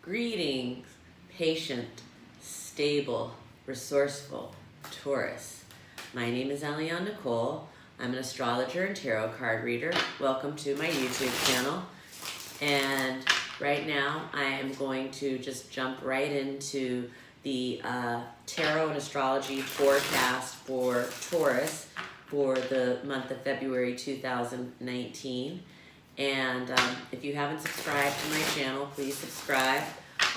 Greetings, patient, stable, resourceful Taurus. My name is Eliane Nicole. I'm an astrologer and tarot card reader. Welcome to my YouTube channel. And right now I am going to just jump right into the tarot and astrology forecast for Taurus for the month of February 2019. And if you haven't subscribed to my channel, please subscribe.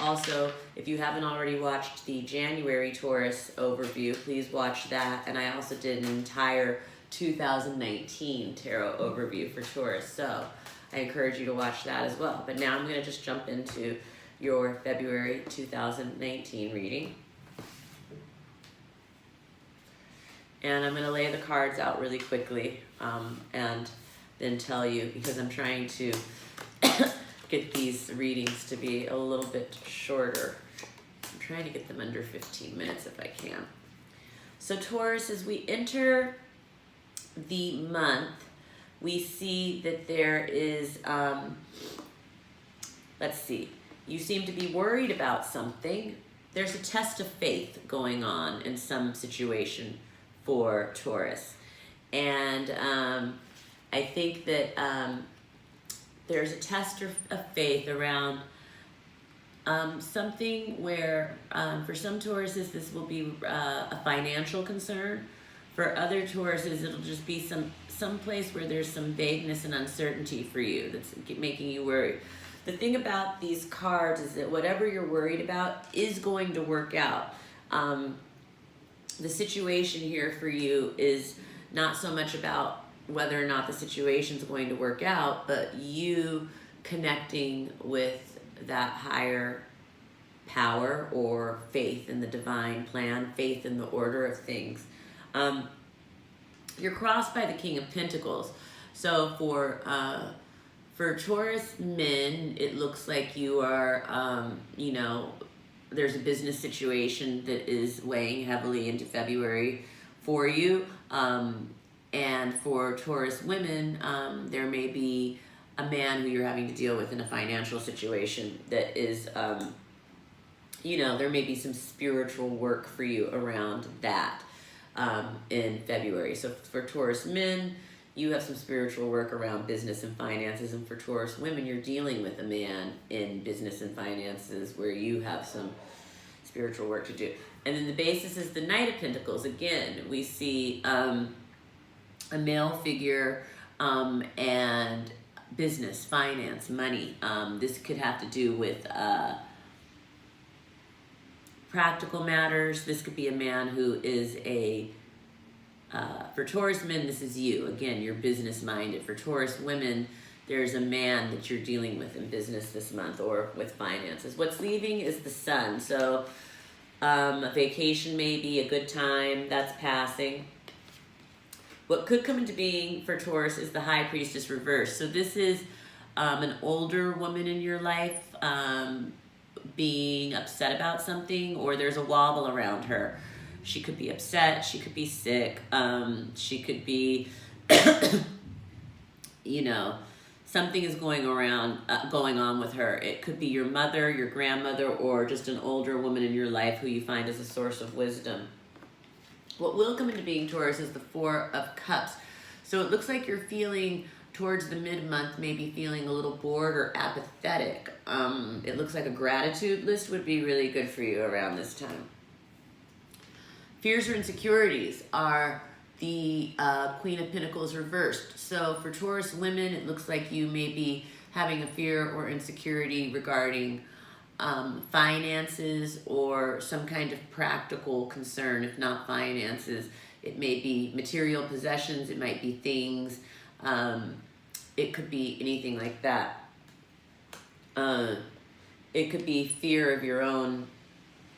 Also, if you haven't already watched the January Taurus overview, please watch that. And I also did an entire 2019 tarot overview for Taurus, so I encourage you to watch that as well. But now I'm going to just jump into your February 2019 reading. And I'm going to lay the cards out really quickly and then tell you, because I'm trying to get these readings to be a little bit shorter. I'm trying to get them under 15 minutes if I can. So Taurus, as we enter the month, we see that there is, let's see, you seem to be worried about something. There's a test of faith going on in some situation for Taurus. And I think that there's a test of faith around something where for some Tauruses this will be a financial concern. For other Tauruses it'll just be some place where there's some vagueness and uncertainty for you that's making you worried. The thing about these cards is that whatever you're worried about is going to work out. The situation here for you is not so much about whether or not the situation's going to work out, but you connecting with that higher power or faith in the divine plan, faith in the order of things. You're crossed by the King of Pentacles. So for Taurus men, it looks like you are, there's a business situation that is weighing heavily into February for you. And for Taurus women, there may be a man who you're having to deal with in a financial situation that is, there may be some spiritual work for you around that in February. So for Taurus men, you have some spiritual work around business and finances. And for Taurus women, you're dealing with a man in business and finances where you have some spiritual work to do. And then the basis is the Knight of Pentacles. Again, we see a male figure and business, finance, money. This could have to do with practical matters. This could be a man who is for Taurus men, this is you. Again, you're business minded. For Taurus women, there's a man that you're dealing with in business this month or with finances. What's leaving is the Sun. So a vacation may be a good time. That's passing. What could come into being for Taurus is the High Priestess reverse. So this is an older woman in your life being upset about something, or there's a wobble around her. She could be upset, she could be sick, she could be, something is going on with her. It could be your mother, your grandmother, or just an older woman in your life who you find as a source of wisdom. What will come into being, Taurus, is the Four of Cups. So it looks like you're feeling towards the mid-month, maybe feeling a little bored or apathetic. It looks like a gratitude list would be really good for you around this time. Fears or insecurities are the Queen of Pentacles reversed. So for Taurus women, it looks like you may be having a fear or insecurity regarding finances or some kind of practical concern. If not finances, it may be material possessions, it might be things, it could be anything like that. It could be fear of your own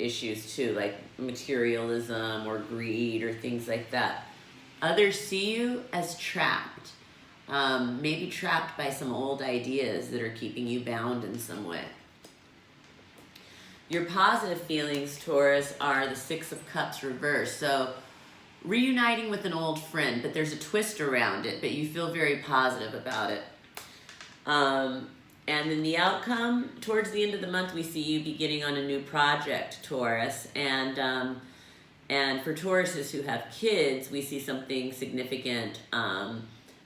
issues too, like materialism or greed or things like that. Others see you as trapped, maybe trapped by some old ideas that are keeping you bound in some way. Your positive feelings, Taurus, are the Six of Cups reversed. So reuniting with an old friend, but there's a twist around it, but you feel very positive about it. And then the outcome, towards the end of the month, we see you beginning on a new project, Taurus. And for Tauruses who have kids, we see something significant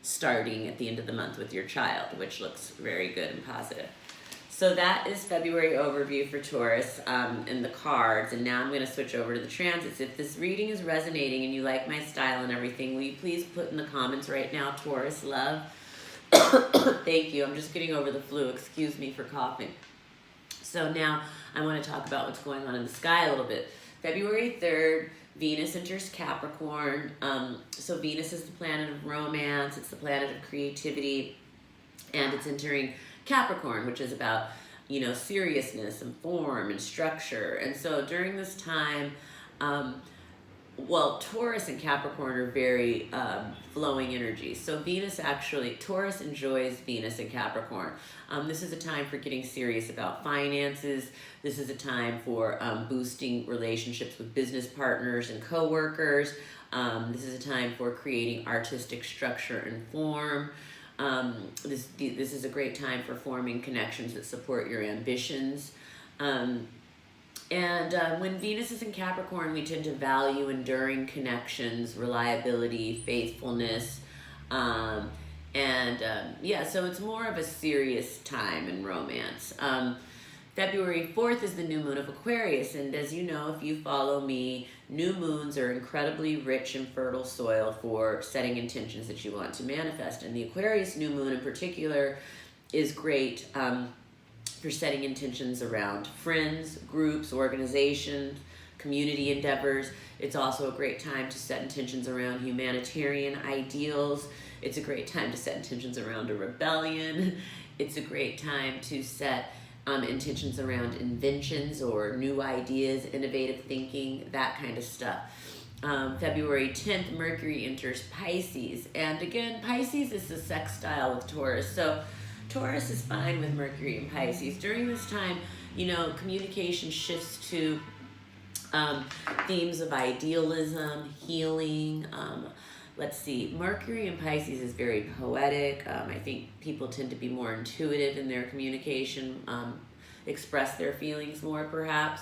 starting at the end of the month with your child, which looks very good and positive. So that is February overview for Taurus in the cards. And now I'm going to switch over to the transits. If this reading is resonating and you like my style and everything, will you please put in the comments right now, Taurus love? Thank you. I'm just getting over the flu. Excuse me for coughing. So now I want to talk about what's going on in the sky a little bit. February 3rd, Venus enters Capricorn. So Venus is the planet of romance. It's the planet of creativity. And it's entering Capricorn, which is about, you know, seriousness and form and structure. And so during this time, well, Taurus and Capricorn are very flowing energies. So Venus actually, Taurus enjoys Venus and Capricorn. This is a time for getting serious about finances. This is a time for boosting relationships with business partners and coworkers. This is a time for creating artistic structure and form. This is a great time for forming connections that support your ambitions. When Venus is in Capricorn, we tend to value enduring connections, reliability, faithfulness. Yeah, so it's more of a serious time in romance. February 4th is the new moon of Aquarius, and as you know, if you follow me, new moons are incredibly rich and fertile soil for setting intentions that you want to manifest. And the Aquarius new moon in particular is great for setting intentions around friends, groups, organizations, community endeavors. It's also a great time to set intentions around humanitarian ideals. It's a great time to set intentions around a rebellion. It's a great time to set intentions around inventions or new ideas, innovative thinking, that kind of stuff. February 10th, Mercury enters Pisces. And again, Pisces is a sextile with Taurus. So Taurus is fine with Mercury and Pisces. During this time, you know, communication shifts to themes of idealism, healing. Let's see, Mercury in Pisces is very poetic. I think people tend to be more intuitive in their communication, express their feelings more perhaps.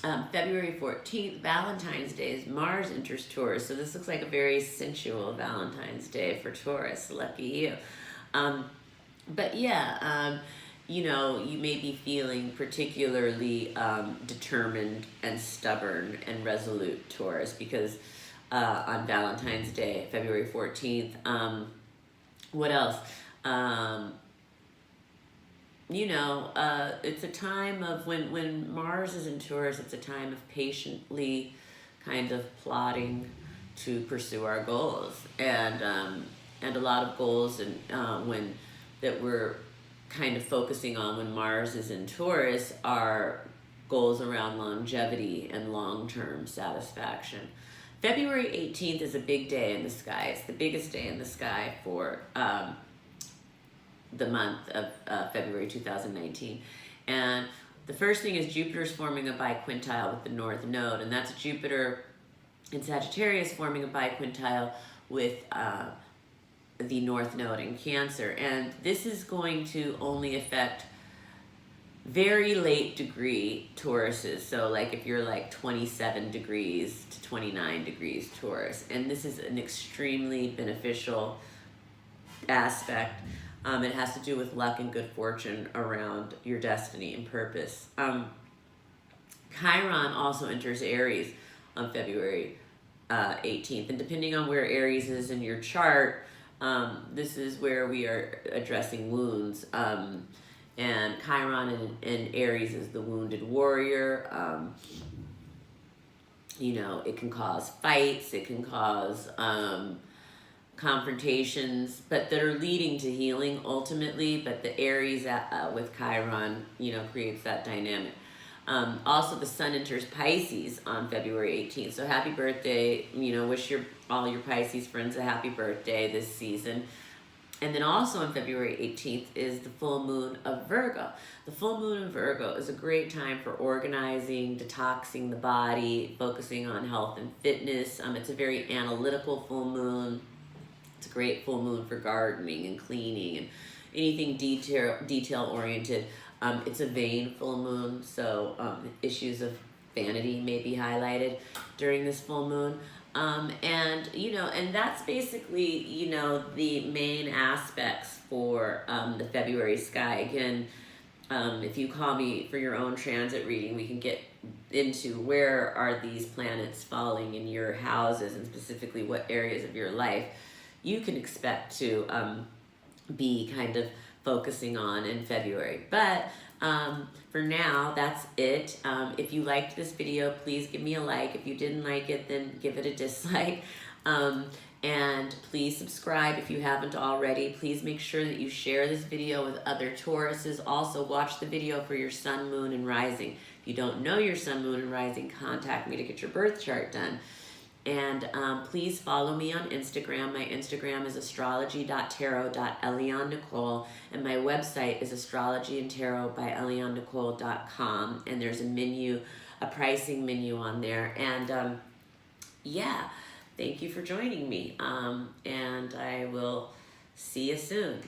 February 14th, Valentine's Day, is Mars enters Taurus. So this looks like a very sensual Valentine's Day for Taurus. Lucky you. But yeah, you know, you may be feeling particularly determined and stubborn and resolute, Taurus, because on Valentine's Day, February 14th. What else? You know, it's a time of when Mars is in Taurus, it's a time of patiently kind of plotting to pursue our goals. And a lot of goals that we're kind of focusing on when Mars is in Taurus are goals around longevity and long-term satisfaction. February 18th is a big day in the sky. It's the biggest day in the sky for the month of February 2019. And the first thing is Jupiter's forming a biquintile with the North Node, and that's Jupiter in Sagittarius forming a biquintile with the North Node in Cancer. And this is going to only affect very late degree Tauruses. So like if you're like 27 degrees to 29 degrees Taurus. And this is an extremely beneficial aspect. It has to do with luck and good fortune around your destiny and purpose. Chiron also enters Aries on February 18th. And depending on where Aries is in your chart, this is where we are addressing wounds. And Chiron in Aries is the wounded warrior. You know, it can cause fights, it can cause confrontations, but that are leading to healing ultimately. But the Aries with Chiron, you know, creates that dynamic. Also, the Sun enters Pisces on February 18th. So happy birthday. You know, wish all your Pisces friends a happy birthday this season. And then also on February 18th is the full moon of Virgo. The full moon of Virgo is a great time for organizing, detoxing the body, focusing on health and fitness. It's a very analytical full moon. It's a great full moon for gardening and cleaning and, anything detail oriented. It's a vain full moon, so issues of vanity may be highlighted during this full moon. And and that's basically, the main aspects for the February sky. Again, if you call me for your own transit reading, we can get into where are these planets falling in your houses, and specifically what areas of your life you can expect to be kind of focusing on in February. But for now, that's it. If you liked this video, please give me a like. If you didn't like it, then give it a dislike. And please subscribe if you haven't already. Please make sure that you share this video with other Tauruses. Also, watch the video for your sun, moon, and rising. If you don't know your sun, moon, and rising, contact me to get your birth chart done. And please follow me on Instagram. My Instagram is astrology.tarot.eliannicole, and my website is astrologyandtarot.com. And there's a pricing menu on there. And yeah, thank you for joining me. And I will see you soon.